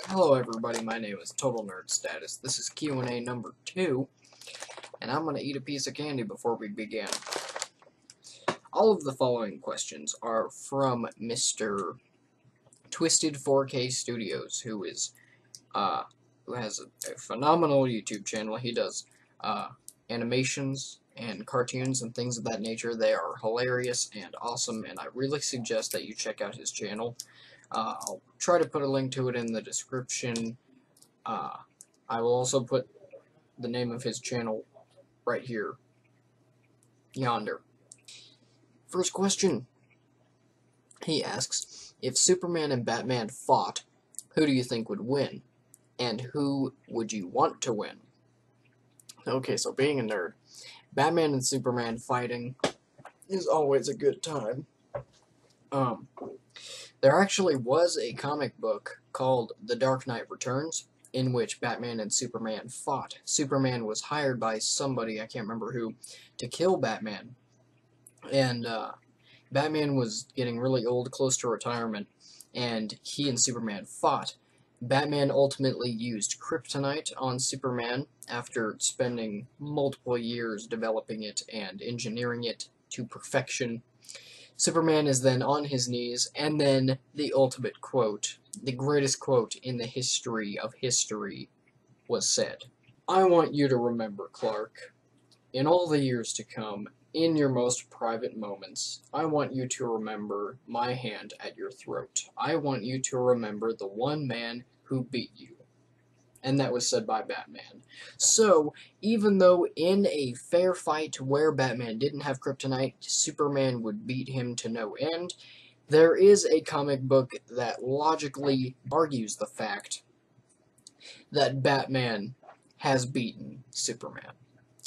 Hello everybody, my name is TotalNerdstatus. This is Q&A number 2, and I'm gonna eat a piece of candy before we begin. All of the following questions are from Mr. Twisted 4K Studios, who has a phenomenal YouTube channel. He does animations and cartoons and things of that nature. They are hilarious and awesome, and I really suggest that you check out his channel. I'll try to put a link to it in the description. I will also put the name of his channel right here, yonder. First question. He asks, if Superman and Batman fought, who do you think would win? And who would you want to win? Okay, so being a nerd, Batman and Superman fighting is always a good time. There actually was a comic book called The Dark Knight Returns, in which Batman and Superman fought. Superman was hired by somebody, I can't remember who, to kill Batman. And Batman was getting really old, close to retirement, and he and Superman fought. Batman ultimately used kryptonite on Superman after spending multiple years developing it and engineering it to perfection. Superman is then on his knees, and then the ultimate quote, the greatest quote in the history of history, was said. I want you to remember, Clark, in all the years to come, in your most private moments, I want you to remember my hand at your throat. I want you to remember the one man who beat you. And that was said by Batman. So, even though in a fair fight where Batman didn't have kryptonite, Superman would beat him to no end, there is a comic book that logically argues the fact that Batman has beaten Superman.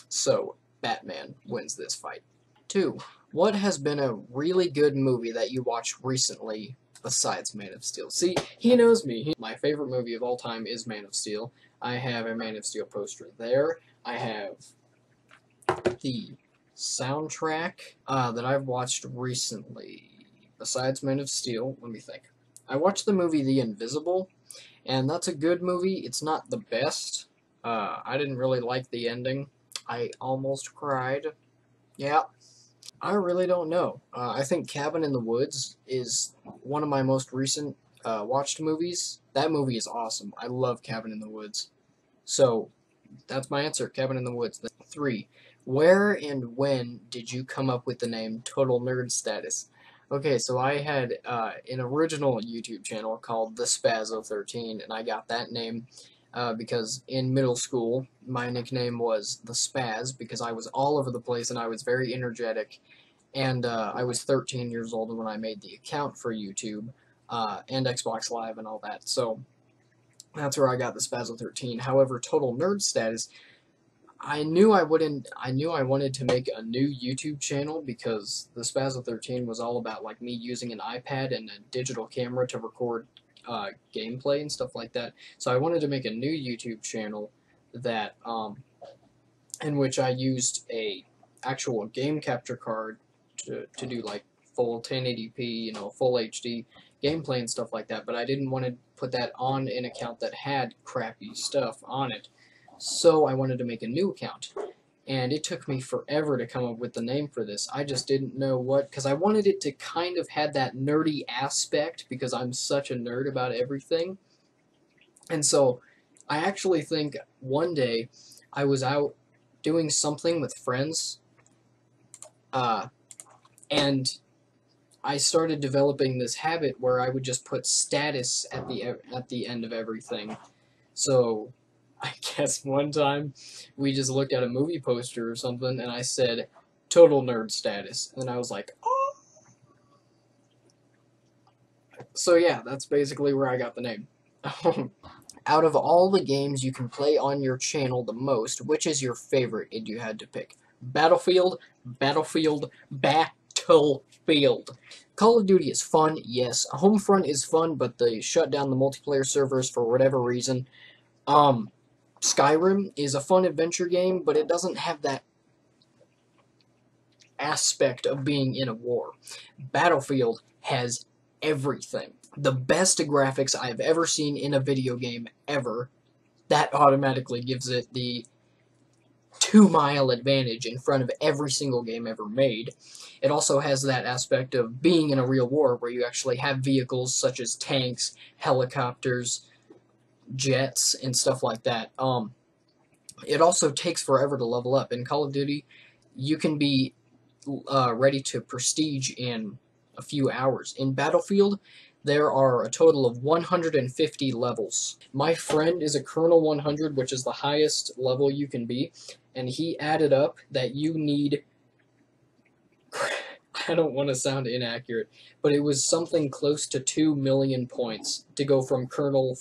So, Batman wins this fight. 2. What has been a really good movie that you watched recently besides Man of Steel? See, he knows me. My favorite movie of all time is Man of Steel. I have a Man of Steel poster there. I have the soundtrack that I've watched recently. Besides Man of Steel, let me think. I watched the movie The Invisible, and that's a good movie. It's not the best. I didn't really like the ending. I almost cried. Yeah. I really don't know. I think Cabin in the Woods is one of my most recent watched movies. That movie is awesome. I love Cabin in the Woods. So, that's my answer, Cabin in the Woods. 3. Where and when did you come up with the name Total Nerd Status? Okay, so I had an original YouTube channel called The Spazzo13, and I got that name because in middle school, my nickname was The Spaz, because I was all over the place and I was very energetic, and I was 13 years old when I made the account for YouTube, and Xbox Live and all that, so that's where I got The Spazzo13. However, Total Nerd Status, I knew I wanted to make a new YouTube channel because The Spazzo13 was all about like me using an iPad and a digital camera to record gameplay and stuff like that. So I wanted to make a new YouTube channel that in which I used a actual game capture card to do like full 1080p, full HD gameplay and stuff like that, but I didn't want to put that on an account that had crappy stuff on it. So I wanted to make a new account, and it took me forever to come up with the name for this. I just didn't know what, because I wanted it to kind of have that nerdy aspect, because I'm such a nerd about everything. And so I actually think one day I was out doing something with friends, and I started developing this habit where I would just put status at the end of everything. So I guess one time we just looked at a movie poster or something, and I said, Total Nerd Status. And I was like, oh. So yeah, that's basically where I got the name. Out of all the games you can play on your channel the most, which is your favorite if you had to pick? Battlefield, Battlefield, Battlefield. Call of Duty is fun, yes. Homefront is fun, but they shut down the multiplayer servers for whatever reason. Skyrim is a fun adventure game, but it doesn't have that aspect of being in a war. Battlefield has everything. the best graphics I've ever seen in a video game ever. That automatically gives it the 2-mile advantage in front of every single game ever made. It also has that aspect of being in a real war where you actually have vehicles such as tanks, helicopters, jets, and stuff like that. It also takes forever to level up. In Call of Duty, you can be ready to prestige in a few hours. In Battlefield, there are a total of 150 levels. My friend is a Colonel 100, which is the highest level you can be, and he added up that you need, I don't want to sound inaccurate, but it was something close to 2 million points to go from Colonel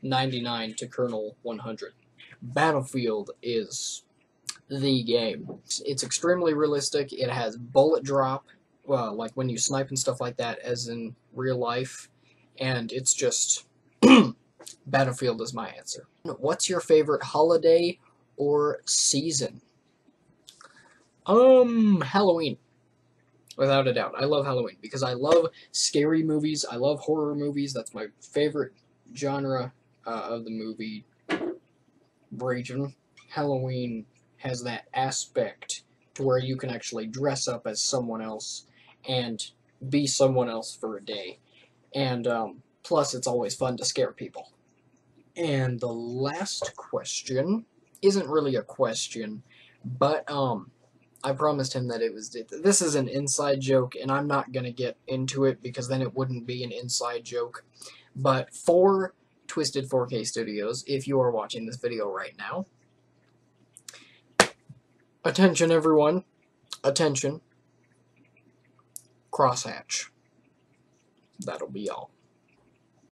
99 to Colonel 100. Battlefield is the game. It's extremely realistic. It has bullet drop, like when you snipe and stuff like that, as in real life, and it's just Battlefield is my answer. What's your favorite holiday or season? Halloween. Without a doubt. I love Halloween because I love scary movies. I love horror movies. That's my favorite genre of the movie region. Halloween has that aspect to where you can actually dress up as someone else and be someone else for a day. And plus, it's always fun to scare people. And the last question isn't really a question, but I promised him that this is an inside joke, and I'm not going to get into it because then it wouldn't be an inside joke. But for Twisted 4K Studios, if you are watching this video right now, attention everyone, attention, crosshatch. That'll be all.